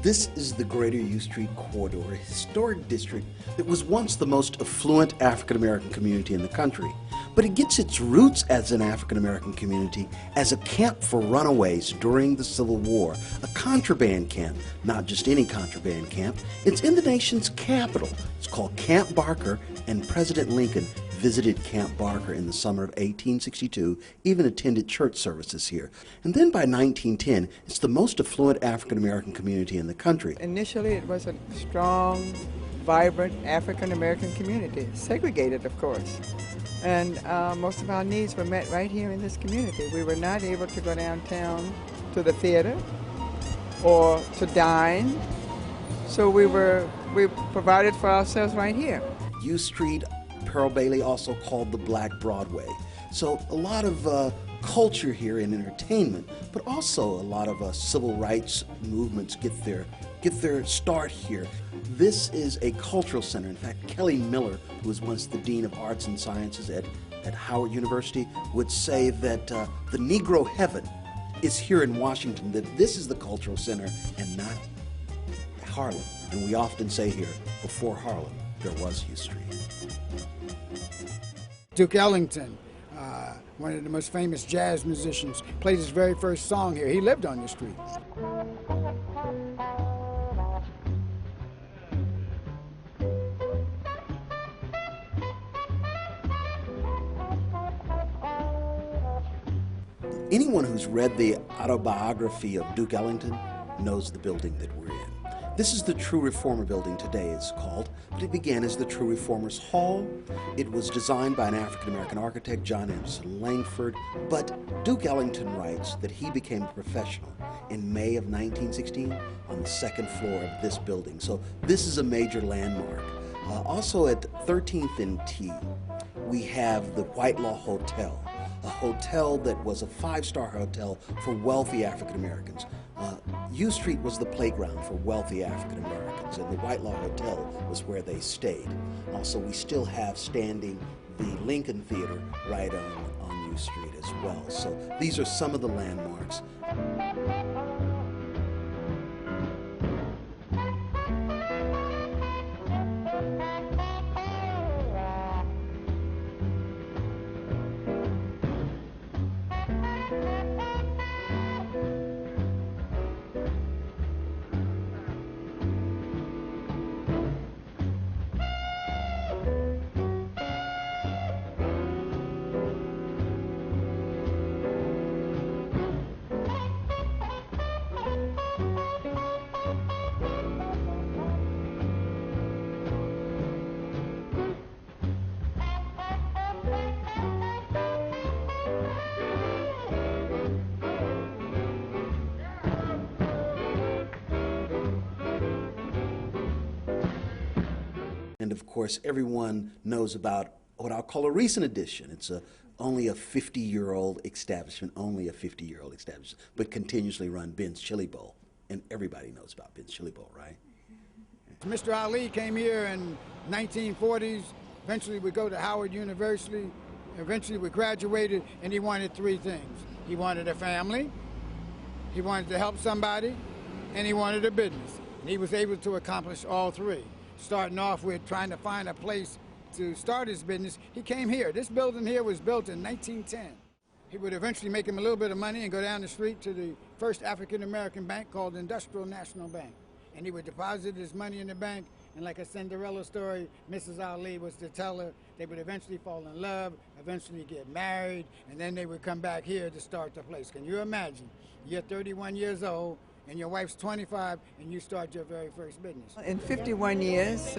This is the Greater U Street Corridor, a historic district that was once the most affluent African American community in the country. But it gets its roots as an African American community as a camp for runaways during the Civil War, a contraband camp, not just any contraband camp. It's in the nation's capital. It's called Camp Barker, and President Lincoln visited Camp Barker in the summer of 1862, even attended church services here. And then by 1910, it's the most affluent African American community in the country. Initially, it was a strong, vibrant African American community, segregated, of course. And most of our needs were met right here in this community. We were not able to go downtown to the theater or to dine, so we provided for ourselves right here. U Street, Pearl Bailey also called the Black Broadway. So a lot of culture here and entertainment, but also a lot of civil rights movements get their start here. This is a cultural center. In fact, Kelly Miller, who was once the Dean of Arts and Sciences at Howard University, would say that the Negro heaven is here in Washington, that this is the cultural center and not Harlem. And we often say here, before Harlem, there was U Street. Duke Ellington, one of the most famous jazz musicians, played his very first song here. He lived on the street. Anyone who's read the autobiography of Duke Ellington knows the building that we're in. This is the True Reformer building today, it's called, but it began as the True Reformers Hall. It was designed by an African-American architect, John Anderson Langford, but Duke Ellington writes that he became a professional in May of 1916 on the second floor of this building. So this is a major landmark. Also at 13th and T, we have the Whitelaw Hotel, a hotel that was a five-star hotel for wealthy African Americans. U Street was the playground for wealthy African Americans, and the Whitelaw Hotel was where they stayed. Also, we still have standing the Lincoln Theater right on U Street as well. So these are some of the landmarks. And of course, everyone knows about what I'll call a recent addition. It's only a 50-year-old establishment, but continuously run, Ben's Chili Bowl. And everybody knows about Ben's Chili Bowl, right? Mr. Ali came here in 1940s. Eventually we go to Howard University. Eventually we graduated, and he wanted three things. He wanted a family, he wanted to help somebody, and he wanted a business. And he was able to accomplish all three. Starting off with trying to find a place to start his business, he came here. This building here was built in 1910. He would eventually make him a little bit of money and go down the street to the first African-American bank called Industrial National Bank. And he would deposit his money in the bank, and like a Cinderella story, Mrs. Ali was the teller. They would eventually fall in love, eventually get married, and then they would come back here to start the place. Can you imagine? You're 31 years old, and your wife's 25, and you start your very first business. In 51 years,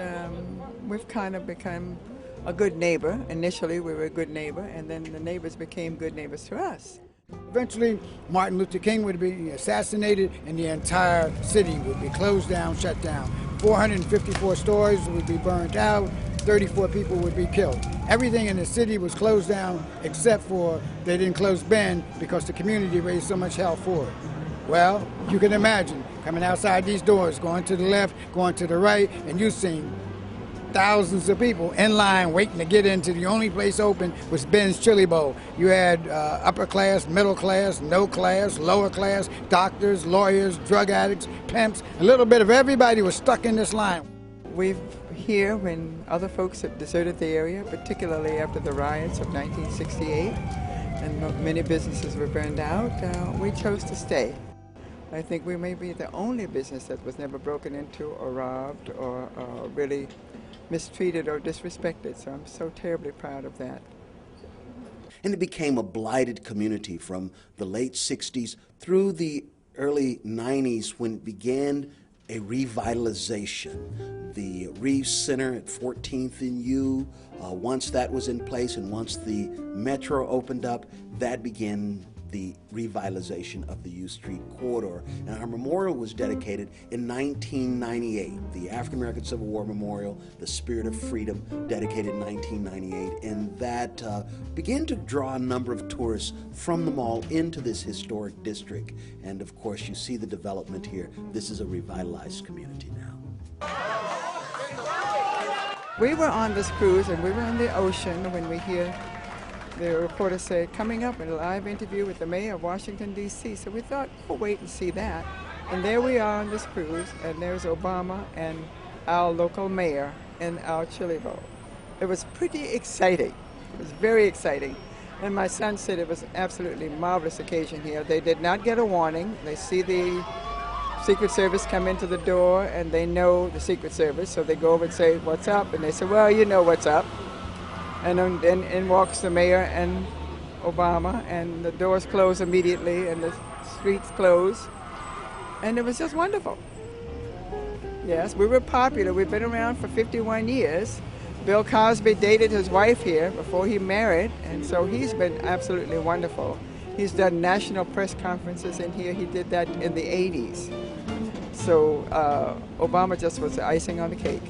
we've kind of become a good neighbor. Initially, we were a good neighbor, and then the neighbors became good neighbors to us. Eventually, Martin Luther King would be assassinated, and the entire city would be closed down, shut down. 454 stores would be burned out, 34 people would be killed. Everything in the city was closed down, except for they didn't close Ben because the community raised so much hell for it. Well, you can imagine coming outside these doors, going to the left, going to the right, and you've seen thousands of people in line waiting to get into. The only place open was Ben's Chili Bowl. You had upper class, middle class, no class, lower class, doctors, lawyers, drug addicts, pimps. A little bit of everybody was stuck in this line. We've here, when other folks have deserted the area, particularly after the riots of 1968, and many businesses were burned out, we chose to stay. I think we may be the only business that was never broken into or robbed or really mistreated or disrespected, so I'm so terribly proud of that. And it became a blighted community from the late 60s through the early 90s, when it began a revitalization. The Reeves Center at 14th and U, once that was in place and once the Metro opened up, that began the revitalization of the U Street corridor. And our memorial was dedicated in 1998, the African American Civil War Memorial, the Spirit of Freedom, dedicated in 1998, and that began to draw a number of tourists from the mall into this historic district. And of course, you see the development here. This is a revitalized community now. We were on this cruise and we were in the ocean when we hear the reporter said, coming up in a live interview with the mayor of Washington, D.C. So we thought, we'll wait and see that. And there we are on this cruise, and there's Obama and our local mayor in our Chili Bowl. It was pretty exciting. It was very exciting. And my son said it was an absolutely marvelous occasion here. They did not get a warning. They see the Secret Service come into the door, and they know the Secret Service, so they go over and say, what's up? And they say, well, you know what's up. And then in walks the mayor and Obama, and the doors close immediately, and the streets close. And it was just wonderful. Yes, we were popular. We've been around for 51 years. Bill Cosby dated his wife here before he married, and so he's been absolutely wonderful. He's done national press conferences in here. He did that in the 80s. So Obama just was the icing on the cake.